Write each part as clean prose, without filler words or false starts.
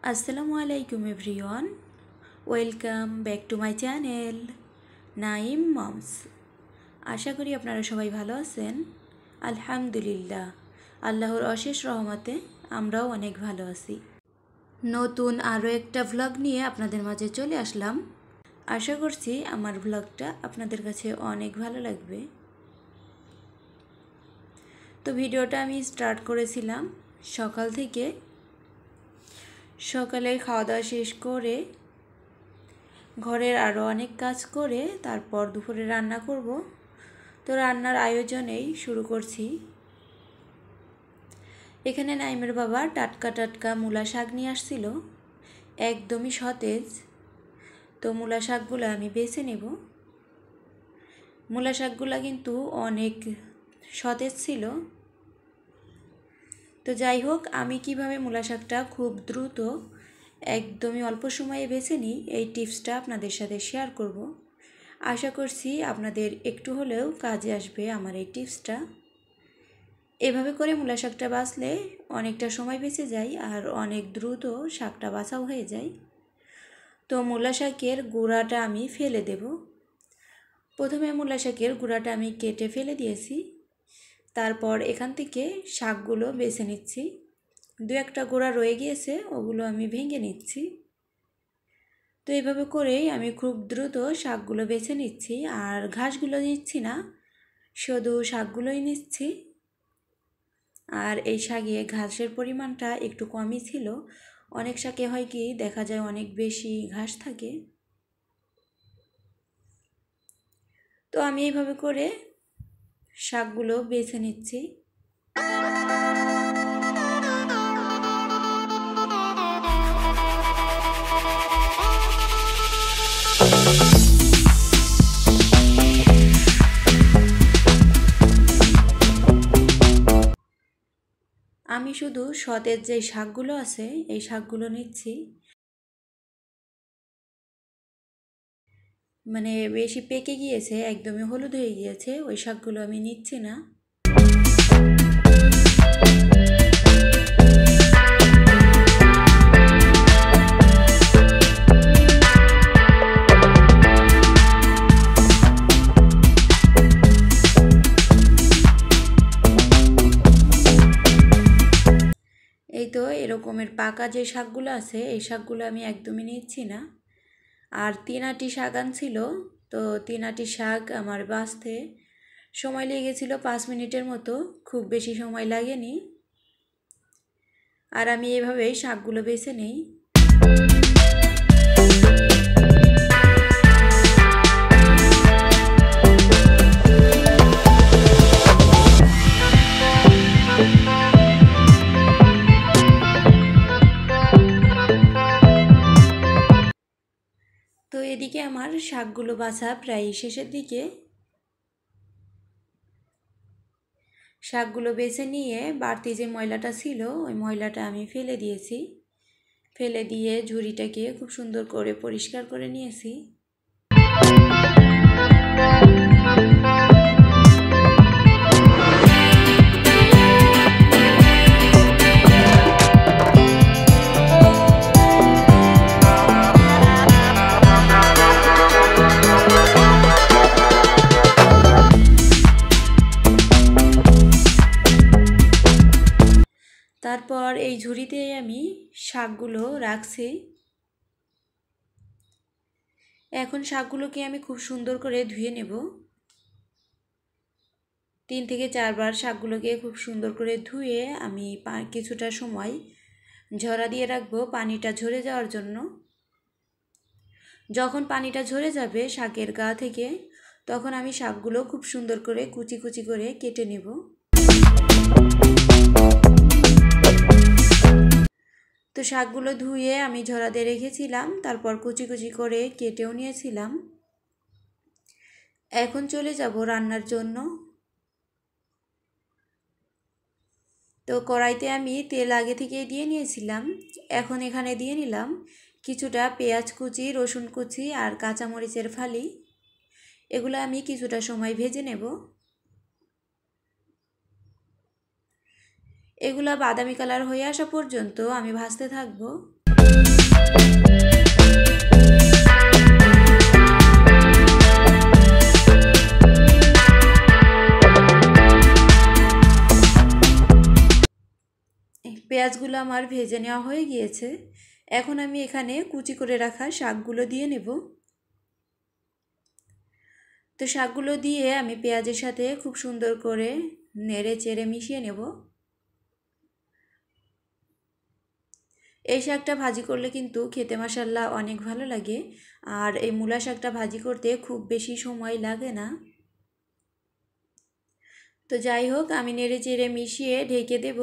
আসসালামু আলাইকুম everyone, welcome back to my channel Naim moms. আশা করি আপনারা সবাই ভালো আছেন। আলহামদুলিল্লাহ, আল্লাহর অশেষ রহমতে আমরাও অনেক ভালো আছি। নতুন আরও একটা ভ্লগ নিয়ে আপনাদের মাঝে চলে আসলাম। আশা করছি আমার ভ্লগটা আপনাদের কাছে অনেক ভালো লাগবে। তো ভিডিওটা আমি স্টার্ট করেছিলাম সকাল থেকে। সকালে খাওয়া দাওয়া শেষ করে ঘরের আরও অনেক কাজ করে তারপর দুপুরে রান্না করব। তো রান্নার আয়োজনেই শুরু করছি। এখানে নাইমের বাবা টাটকা টাটকা মূলা শাক নিয়ে আসছিল, একদমই সতেজ। তো মূলা শাকগুলো আমি বেছে নেব। মূলা শাকগুলো কিন্তু অনেক সতেজ ছিল। তো যাই হোক, আমি কিভাবে মূলা শাকটা খুব দ্রুত একদমই অল্প সময়ে বেছে নিই এই টিপসটা আপনাদের সাথে শেয়ার করব। আশা করছি আপনাদের একটু হলেও কাজে আসবে আমার এই টিপসটা। এভাবে করে মূলা শাকটা বাছলে অনেকটা সময় বেঁচে যায় আর অনেক দ্রুত শাকটা বাছাও হয়ে যায়। তো মূলা শাকের গুঁড়াটা আমি ফেলে দেব। প্রথমে মূলা শাকের গুঁড়াটা আমি কেটে ফেলে দিয়েছি। তারপর এখান থেকে শাকগুলো বেছে নিচ্ছি। দু একটা গোড়া রয়ে গিয়েছে, ওগুলো আমি ভেঙে নিচ্ছি। তো এইভাবে করেই আমি খুব দ্রুত শাকগুলো বেছে নিচ্ছি, আর ঘাসগুলো নিচ্ছি না, শুধু শাকগুলোই নিচ্ছি। আর এই শাকে ঘাসের পরিমাণটা একটু কমই ছিল। অনেক শাকে হয় কি দেখা যায় অনেক বেশি ঘাস থাকে। তো আমি এইভাবে করে শাকগুলো বেছে নিচ্ছি। আমি শুধু সতেজ যে শাকগুলো আছে এই শাকগুলো নিচ্ছি। মানে বেশি পেকে গিয়েছে, একদমই হলুদ হয়ে গিয়েছে, ওই শাকগুলো আমি নিচ্ছি না। এই তো এরকমের পাকা যে শাকগুলো আছে এই শাকগুলো আমি একদমই নিচ্ছি না। আর 3 আটি শাক আনছিল, তো 3 আটি শাক আমার বাছতে সময় লেগেছিল 5 মিনিটের মতো, খুব বেশি সময় লাগেনি। আর আমি এভাবেই শাকগুলো বেছে নেই। তো এদিকে আমার শাকগুলো বাছা প্রায় শেষের দিকে। শাকগুলো বেছে নিয়ে বাড়তি যে ময়লাটা ছিল ওই ময়লাটা আমি ফেলে দিয়েছি। ফেলে দিয়ে ঝুড়িটাকে খুব সুন্দর করে পরিষ্কার করে নিয়েছি। তারপর এই ঝুড়িতে আমি শাকগুলো রাখছি। এখন শাকগুলোকে আমি খুব সুন্দর করে ধুয়ে নেব। 3 থেকে 4 বার শাকগুলোকে খুব সুন্দর করে ধুয়ে আমি কিছুটা সময় ঝরা দিয়ে রাখবো পানিটা ঝরে যাওয়ার জন্য। যখন পানিটা ঝরে যাবে শাকের গা থেকে, তখন আমি শাকগুলো খুব সুন্দর করে কুচি কুচি করে কেটে নেব। তো শাকগুলো ধুয়ে আমি ঝরাতে রেখেছিলাম, তারপর কুচি কুচি করে কেটেও নিয়েছিলাম। এখন চলে যাব রান্নার জন্য। তো কড়াইতে আমি তেল আগে থেকে দিয়ে নিয়েছিলাম। এখন এখানে দিয়ে নিলাম কিছুটা পেঁয়াজ কুচি, রসুন কুচি আর কাঁচামরিচের ফালি। এগুলো আমি কিছুটা সময় ভেজে নেব। এগুলা বাদামি কালার হয়ে আসা পর্যন্ত আমি ভাজতে থাকবো। পেঁয়াজগুলো আমার ভেজে নেওয়া হয়ে গিয়েছে। এখন আমি এখানে কুচি করে রাখা শাকগুলো দিয়ে নেব। তো শাকগুলো দিয়ে আমি পেঁয়াজের সাথে খুব সুন্দর করে নেড়ে চেড়ে মিশিয়ে নেব। এই শাকটা ভাজি করলে কিন্তু খেতে মাশাআল্লাহ অনেক ভালো লাগে। আর এই মূলা শাকটা ভাজি করতে খুব বেশি সময় লাগে না। তো যাই হোক, আমি নেড়ে চেড়ে মিশিয়ে ঢেকে দেব।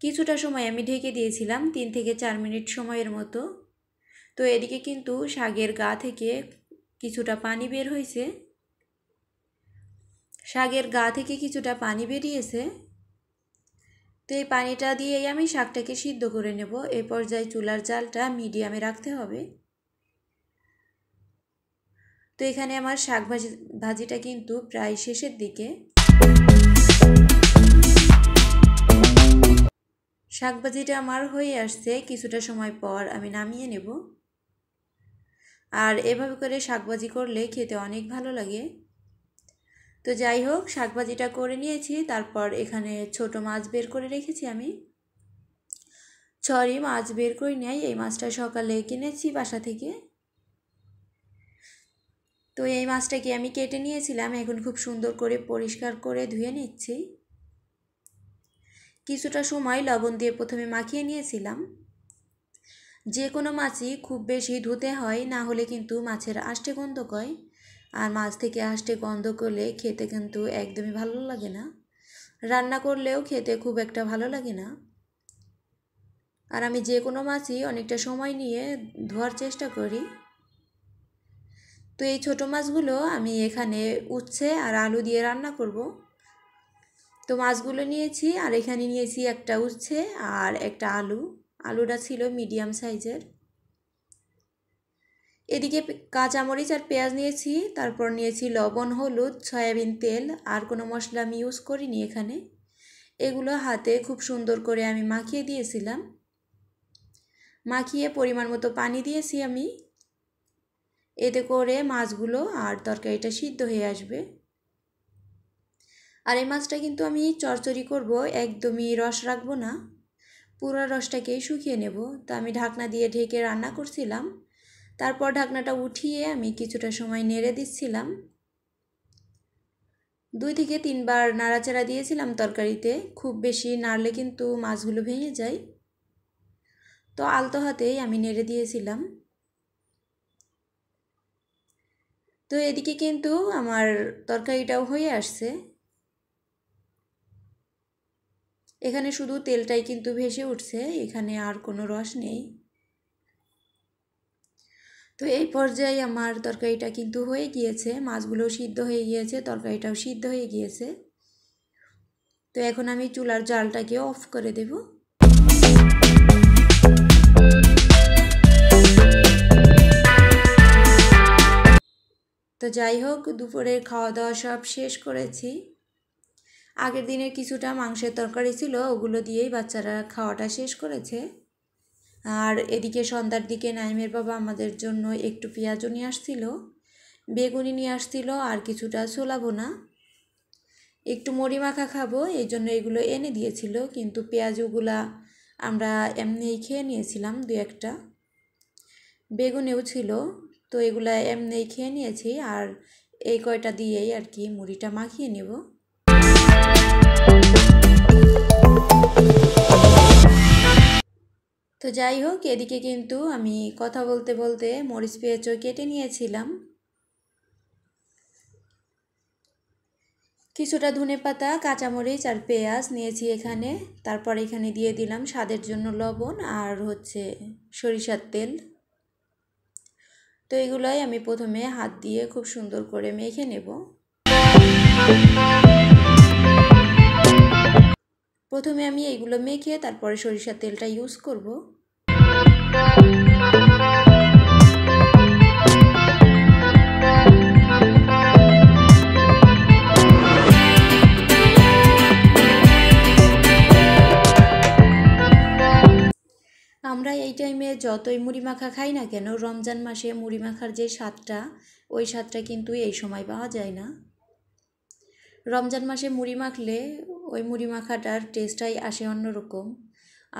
কিছুটা সময় আমি ঢেকে দিয়েছিলাম, 3 থেকে 4 মিনিট সময়ের মতো। তো এদিকে কিন্তু শাকের গা থেকে কিছুটা পানি বের হয়েছে। শাকের গা থেকে কিছুটা পানি বেরিয়েছে। তো এই পানিটা দিয়েই আমি শাকটাকে সিদ্ধ করে নেব। এই পর্যায়ে চুলার জালটা মিডিয়ামে রাখতে হবে। তো এখানে আমার শাক ভাজিটা কিন্তু প্রায় শেষের দিকে। শাক ভাজিটা আমার হয়ে আসছে। কিছুটা সময় পর আমি নামিয়ে নেব। আর এভাবে করে শাক ভাজি করলে খেতে অনেক ভালো লাগে। তো যাই হোক, শাক ভাজিটা করে নিয়েছি। তারপর এখানে ছোট মাছ বের করে রেখেছি আমি। মাছ বের করে নেই, এই মাছটা সকালে কিনেছি বাসা থেকে। তো এই মাছটাকে আমি কেটে নিয়েছিলাম, এখন খুব সুন্দর করে পরিষ্কার করে ধুয়ে নিচ্ছি। কিছুটা সময় লবণ দিয়ে প্রথমে মাখিয়ে নিয়েছিলাম। যে কোনো মাছই খুব বেশি ধুতে হয়, না হলে কিন্তু মাছের আষ্টে গন্ধ হয়। আর মাছ থেকে আষ্টে গন্ধ করলে খেতে কিন্তু একদমই ভালো লাগে না। রান্না করলেও খেতে খুব একটা ভালো লাগে না। আর আমি যে কোনো মাছই অনেকটা সময় নিয়ে ধোয়ার চেষ্টা করি। তো এই ছোটো মাছগুলো আমি এখানে উচ্ছে আর আলু দিয়ে রান্না করব। তো মাছগুলো নিয়েছি, আর এখানে নিয়েছি একটা উচ্ছে আর একটা আলু। আলুটা ছিল মিডিয়াম সাইজের। এদিকে কাঁচামরিচ আর পেঁয়াজ নিয়েছি। তারপর নিয়েছি লবণ, হলুদ, সয়াবিন তেল, আর কোনো মশলা আমি ইউজ করিনি এখানে। এগুলো হাতে খুব সুন্দর করে আমি মাখিয়ে দিয়েছিলাম। মাখিয়ে পরিমাণ মতো পানি দিয়েছি আমি। এতে করে মাছগুলো আর তরকারিটা সিদ্ধ হয়ে আসবে। আর এই মাছটা কিন্তু আমি চচ্চড়ি করব, একদমই রস রাখবো না, পুরো রসটাকেই শুকিয়ে নেব। তো আমি ঢাকনা দিয়ে ঢেকে রান্না করছিলাম। তারপর ঢাকনাটা উঠিয়ে আমি কিছুটা সময় নেড়ে দিচ্ছিলাম। 2 থেকে 3 বার নাড়াচাড়া দিয়েছিলাম তরকারিতে। খুব বেশি নাড়লে কিন্তু মাছগুলো ভেঙে যায়। তো আলতো হাতেই আমি নেড়ে দিয়েছিলাম। তো এদিকে কিন্তু আমার তরকারিটাও হয়ে আসছে। এখানে শুধু তেলটাই কিন্তু ভেসে উঠছে, এখানে আর কোনো রস নেই। তো এই পর্যায়ে আমার তরকারিটা কিন্তু হয়ে গিয়েছে, মাছগুলো সিদ্ধ হয়ে গিয়েছে, তরকারিটাও সিদ্ধ হয়ে গিয়েছে। তো এখন আমি চুলার জালটাকে অফ করে দেব। তো যাই হোক, দুপুরের খাওয়া দাওয়া সব শেষ করেছি। আগের দিনের কিছুটা মাংসের তরকারি ছিল, ওগুলো দিয়েই বাচ্চারা খাওয়াটা শেষ করেছে। আর এদিকে সন্ধ্যার দিকে নাইমের বাবা আমাদের জন্য একটু পেঁয়াজও নিয়ে আসছিল, বেগুনি নিয়ে আসছিল, আর কিছুটা ছোলা ভুনা। একটু মুড়ি মাখা খাবো এই জন্য এগুলো এনে দিয়েছিল, কিন্তু পেঁয়াজগুলা আমরা এমনিই খেয়ে নিয়েছিলাম 2-1টা। বেগুনিও ছিল, তো এগুলা এমনিই খেয়ে নিয়েছি। আর এই কয়টা দিয়েই আর কি মুড়িটা মাখিয়ে নেব। তো যাই হোক, এদিকে কিন্তু আমি কথা বলতে বলতে মরিচ পেঁয়াজও কেটে নিয়েছিলাম। কিছুটা ধনেপাতা, কাঁচামরিচ আর পেঁয়াজ নিয়েছি এখানে। তারপর এখানে দিয়ে দিলাম স্বাদের জন্য লবণ আর হচ্ছে সরিষার তেল। তো এগুলোই আমি প্রথমে হাত দিয়ে খুব সুন্দর করে মেখে নেব। প্রথমে আমি এইগুলো মেখে তারপরে সরিষার তেলটা ইউজ করব। আমরা এই টাইমে যতই মুড়ি মাখা খাই না কেন, রমজান মাসে মুড়ি মাখার যে স্বাদটা, ওই স্বাদটা কিন্তু এই সময় পাওয়া যায় না। রমজান মাসে মুড়ি মাখলে ওই মুড়ি মাখাটার টেস্টটাই আসে অন্যরকম,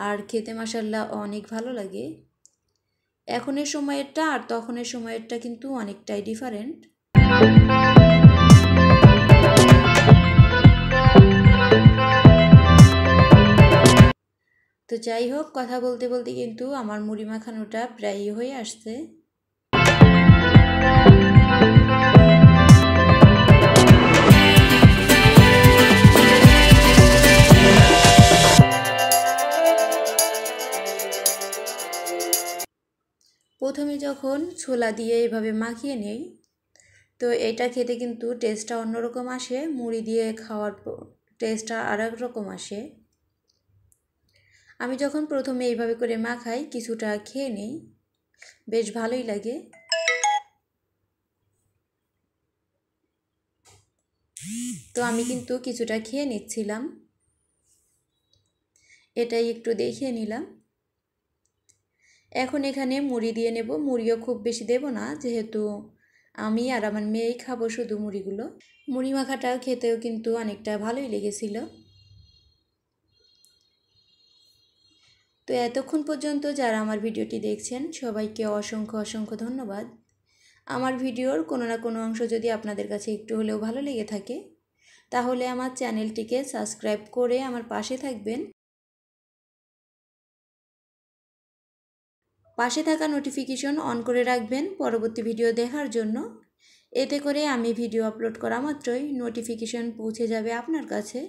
আর খেতে মাশাল্লাহ অনেক ভালো লাগে। এখনের সময়েরটা আর তখনের সময়েরটা কিন্তু অনেকটাই ডিফারেন্ট। তো যাই হোক, কথা বলতে বলতে কিন্তু আমার মুড়ি মাখানোটা প্রায়ই হয়ে আসছে। প্রথমে যখন ছোলা দিয়ে এভাবে মাখিয়ে নেই, তো এটা খেতে কিন্তু টেস্টটা অন্যরকম আসে, মুড়ি দিয়ে খাওয়ার টেস্টটা আর এক রকম আসে। আমি যখন প্রথমে এইভাবে করে মাখাই, কিছুটা খেয়ে নিই, বেশ ভালোই লাগে। তো আমি কিন্তু কিছুটা খেয়ে নিচ্ছিলাম, এটাই একটু দেখিয়ে নিলাম। এখন এখানে মুড়ি দিয়ে নেব। মুড়িও খুব বেশি দেব না, যেহেতু আমি আর আমার মেয়েই খাবো শুধু মুড়িগুলো। মুড়ি মাখাটা খেতেও কিন্তু অনেকটা ভালোই লেগেছিল। তো এতক্ষণ পর্যন্ত যারা আমার ভিডিওটি দেখছেন, সবাইকে অসংখ্য অসংখ্য ধন্যবাদ। আমার ভিডিওর কোনো না কোনো অংশ যদি আপনাদের কাছে একটু হলেও ভালো লেগে থাকে, তাহলে আমার চ্যানেলটিকে সাবস্ক্রাইব করে আমার পাশে থাকবেন। পাশে থাকা নোটিফিকেশন অন করে রাখবেন পরবর্তী ভিডিও দেখার জন্য। এতে করে আমি ভিডিও আপলোড করা মাত্রই নোটিফিকেশন পৌঁছে যাবে আপনার কাছে,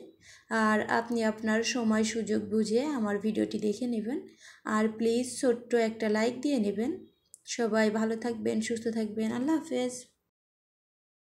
আর আপনি আপনার সময় সুযোগ বুঝে আমার ভিডিওটি দেখে নেবেন। আর প্লিজ ছোট্ট একটা লাইক দিয়ে নেবেন। সবাই ভালো থাকবেন, সুস্থ থাকবেন। আল্লাহ হাফেজ।